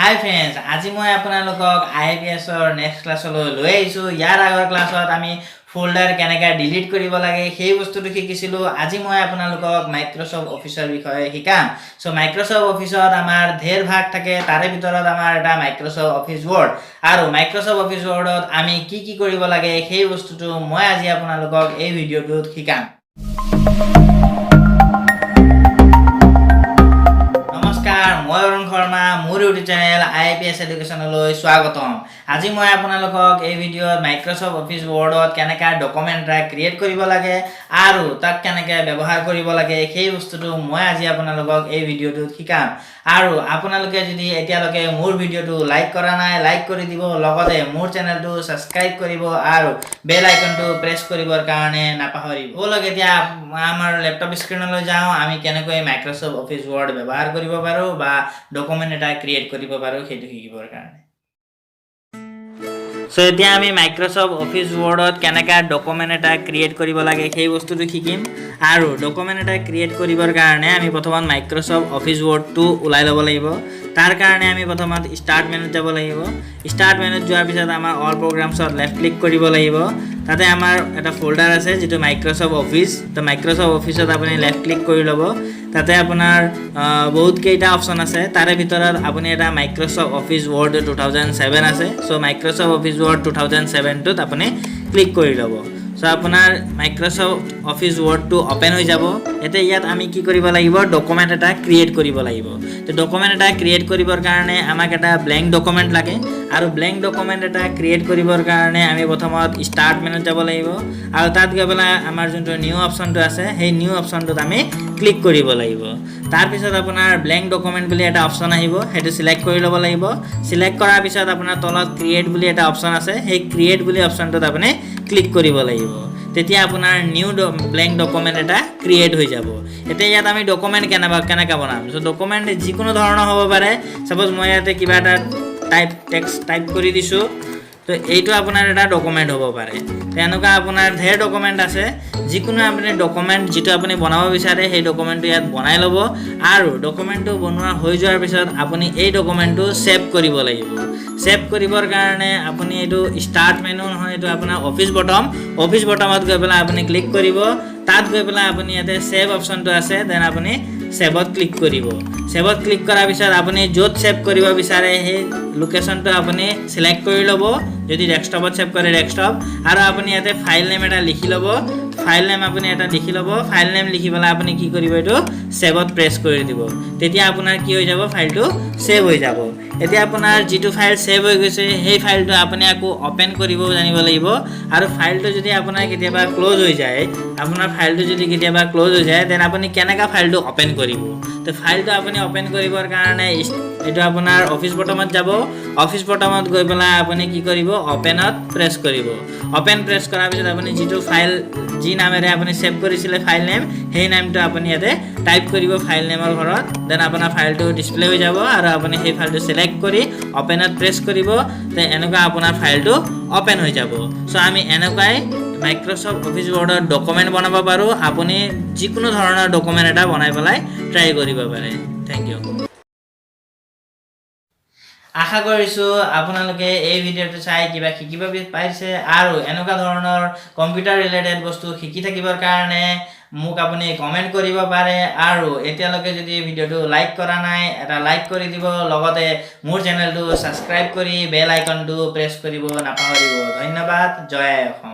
হাই friends, আজি মই আপোনালোকক IAPSৰ নেক্সট ক্লাছলৈ লৈ আহিছোঁ। ইয়াৰ আগৰ ক্লাছত আমি ফোল্ডাৰ কেনেকৈ ডিলিট কৰিব লাগে সেই বস্তুটো শিকিছিলোঁ। আজি মই আপোনালোকক মাইক্ৰ'ছফ্ট অফিচৰ বিষয়ে শিকাম। চ' মাইক্ৰ'ছফ্ট অফিচত আমাৰ ঢেৰ ভাগ থাকে, তাৰে ভিতৰত আমাৰ এটা মাইক্ৰ'ছফ্ট অফিচ ৱৰ্ড। আৰু মাইক্ৰ'ছফ্ট অফিচ ৱৰ্ডত আমি কি কৰিব লাগে সেই বস্তুটো মই আজি আপোনালোকক এই ভিডিঅ'টোত শিকাম। নমস্কাৰ, মই অৰুণ শৰ্মা, মোৰ ইউটিউব চেনেল IAPS এডুকেশ্যনলৈ স্বাগতম। আজি মই আপোনালোকক এই ভিডিঅ'ত মাইক্ৰ'ছফ্ট অফিচ ৱৰ্ডত কেনেকৈ ডকুমেণ্ট এটা ক্ৰিয়েট কৰিব লাগে আৰু তাক কেনেকৈ ব্যৱহাৰ কৰিব লাগে সেই বস্তুটো মই আজি আপোনালোকক এই ভিডিঅ'টোত শিকাম। আৰু আপোনালোকে যদি এতিয়ালৈকে মোৰ ভিডিঅ'টো লাইক কৰা নাই, লাইক কৰি দিব, লগতে মোৰ চেনেলটো ছাবস্ক্ৰাইব কৰিব আৰু বেল আইকনটো প্ৰেছ কৰিবৰ কাৰণে নাপাহৰিব। ব'লক এতিয়া আমাৰ লেপটপ স্ক্ৰীনলৈ যাওঁ, আমি কেনেকৈ মাইক্ৰ'ছফ্ট অফিচ ৱৰ্ড ব্যৱহাৰ কৰিব পাৰোঁ বা ডকুমেণ্ট এটা ক্ৰিয়েট কৰিব পাৰোঁ সেইটো শিকিবৰ কাৰণে। চ' এতিয়া আমি মাইক্ৰ'ছফ্ট অফিচ ৱৰ্ডত কেনেকৈ ডকুমেণ্ট এটা ক্ৰিয়েট কৰিব লাগে সেই বস্তুটো শিকিম। আৰু ডকুমেণ্ট এটা ক্ৰিয়েট কৰিবৰ কাৰণে আমি প্ৰথমত মাইক্ৰ'ছফ্ট অফিচ ৱৰ্ডটো ওলাই ল'ব লাগিব। তাৰ কাৰণে আমি প্ৰথমত ষ্টাৰ্ট মেনুত যাব লাগিব। ষ্টাৰ্ট মেনুত যোৱাৰ পিছত আমাৰ অল প্ৰগ্ৰামছত লেফ্ট ক্লিক কৰিব লাগিব। তাতে আমাৰ এটা ফোল্ডাৰ আছে যিটো মাইক্ৰ'ছফ্ট অফিচ। তো মাইক্ৰ'ছফ্ট অফিচত আপুনি লেফ্ট ক্লিক কৰি ল'ব। তাতে আপোনাৰ বহুতকেইটা অপশ্যন আছে, তাৰে ভিতৰত আপুনি এটা মাইক্ৰ'ছফ্ট অফিচ ৱৰ্ড 2007 আছে। চ' মাইক্ৰ'ছফ্ট অফিচ ৱৰ্ড 2007টোত আপুনি ক্লিক কৰি ল'ব। চ' আপোনাৰ মাইক্ৰ'ছফ্ট অফিচ ৱৰ্ডটো অ'পেন হৈ যাব। এতিয়া ইয়াত আমি কি কৰিব লাগিব, ডকুমেণ্ট এটা ক্ৰিয়েট কৰিব লাগিব। তো ডকুমেণ্ট এটা ক্ৰিয়েট কৰিবৰ কাৰণে আমাক এটা ব্লেংক ডকুমেণ্ট লাগে। আৰু ব্লেংক ডকুমেণ্ট এটা ক্ৰিয়েট কৰিবৰ কাৰণে আমি প্ৰথমত ষ্টাৰ্ট মেনুত যাব লাগিব। আৰু তাত গৈ পেলাই আমাৰ যোনটো নিউ অপশ্যনটো আছে সেই নিউ অপশ্যনটোত আমি ক্লিক কৰিব লাগিব। তাৰপিছত আপোনাৰ ব্লেংক ডকুমেণ্ট বুলি এটা অপশ্যন আহিব, সেইটো চিলেক্ট কৰি ল'ব লাগিব। চিলেক্ট কৰাৰ পিছত আপোনাৰ তলত ক্ৰিয়েট বুলি এটা অপশ্যন আছে, সেই ক্ৰিয়েট বুলি অপশ্যনটোত আপুনি ক্লিক কৰিব লাগিব। তেতিয়া আপোনাৰ নিউ ব্লেংক ডকুমেণ্ট এটা ক্ৰিয়েট হৈ যাব। এতিয়া ইয়াত আমি ডকুমেণ্ট কেনেকৈ বনাম। চ' ডকুমেণ্ট যিকোনো ধৰণৰ হ'ব পাৰে। ছাপ'জ মই ইয়াতে কিবা এটা টেক্সট টাইপ কৰি দিছোঁ, তো এইটো আপোনাৰ এটা ডকুমেণ্ট হ'ব পাৰে। তেনেকুৱা আপোনাৰ ঢেৰ ডকুমেণ্ট আছে। যিকোনো আপুনি ডকুমেণ্ট যিটো আপুনি বনাব বিচাৰে সেই ডকুমেণ্টটো ইয়াত বনাই ল'ব। আৰু ডকুমেণ্টটো বনোৱা হৈ যোৱাৰ পিছত আপুনি এই ডকুমেণ্টটো ছেভ কৰিব লাগিব। ছেভ কৰিবৰ কাৰণে আপুনি এইটো ষ্টাৰ্ট মেনু নহয়, এইটো আপোনাৰ অফিচ বটমত গৈ পেলাই আপুনি ক্লিক কৰিব। তাত গৈ পেলাই আপুনি ইয়াতে ছেভ অপশ্যনটো আছে, দেন আপুনি ছেভত ক্লিক কৰিব। ছেভত ক্লিক কৰাৰ পিছত আপুনি য'ত ছেভ কৰিব বিচাৰে সেই লোকেশ্যনটো আপুনি চিলেক্ট কৰি ল'ব। যদি ডেস্কটপত ছেভ কৰে ডেস্কটপ, আৰু আপুনি ইয়াতে ফাইল নেম এটা লিখি ল'ব। ফাইল নেম আপুনি এটা লিখি ল'ব। ফাইল নেম লিখি পেলাই আপুনি কি কৰিব, এইটো ছেভত প্ৰেছ কৰি দিব। তেতিয়া আপোনাৰ কি হৈ যাব, ফাইলটো ছেভ হৈ যাব। এতিয়া আপোনাৰ যিটো ফাইল ছেভ হৈ গৈছে সেই ফাইলটো আপুনি আকৌ অ'পেন কৰিব জানিব লাগিব। আৰু ফাইলটো যদি আপোনাৰ কেতিয়াবা ক্ল'জ হৈ যায়, দেন আপুনি কেনেকৈ ফাইলটো অ'পেন কৰিব। তো ফাইলটো আপুনি অ'পেন কৰিবৰ কাৰণে এইটো আপোনাৰ অফিচ বটমত যাব। অফিচ বটমত গৈ পেলাই আপুনি কি কৰিব, অ'পেনত প্ৰেছ কৰিব। অ'পেন প্ৰেছ কৰাৰ পিছত আপুনি যিটো ফাইল যি নামেৰে আপুনি ছেভ কৰিছিলে ফাইল নেম, সেই নামটো আপুনি ইয়াতে টাইপ কৰিব ফাইল নেমৰ ঘৰত। দেন আপোনাৰ ফাইলটো ডিছপ্লে হৈ যাব আৰু আপুনি সেই ফাইলটো চিলেক্ট কৰি অ'পেনত প্ৰেছ কৰিব। তে এনেকুৱা আপোনাৰ ফাইলটো অ'পেন হৈ যাব। চ' আমি এনেকুৱাই মাইক্ৰ'ছফ্ট অফিচ ৱৰ্ডত ডকুমেণ্ট বনাব পাৰোঁ। আপুনি যিকোনো ধৰণৰ ডকুমেণ্ট এটা বনাই পেলাই ট্ৰাই কৰিব পাৰে। Thank U. আশা কৰিছোঁ আপোনালোকে এই ভিডিঅ'টো চাই কিবা শিকিব পাইছে। আৰু এনেকুৱা ধৰণৰ কম্পিউটাৰ ৰিলেটেড বস্তু শিকি থাকিবৰ কাৰণে মোক আপুনি কমেণ্ট কৰিব পাৰে। আৰু এতিয়ালৈকে যদি ভিডিঅ'টো লাইক কৰা নাই, এটা লাইক কৰি দিব, লগতে মোৰ চেনেলটো ছাবস্ক্ৰাইব কৰি বেল আইকনটো প্ৰেছ কৰিব নাপাহৰিব। ধন্যবাদ। জয় অসম।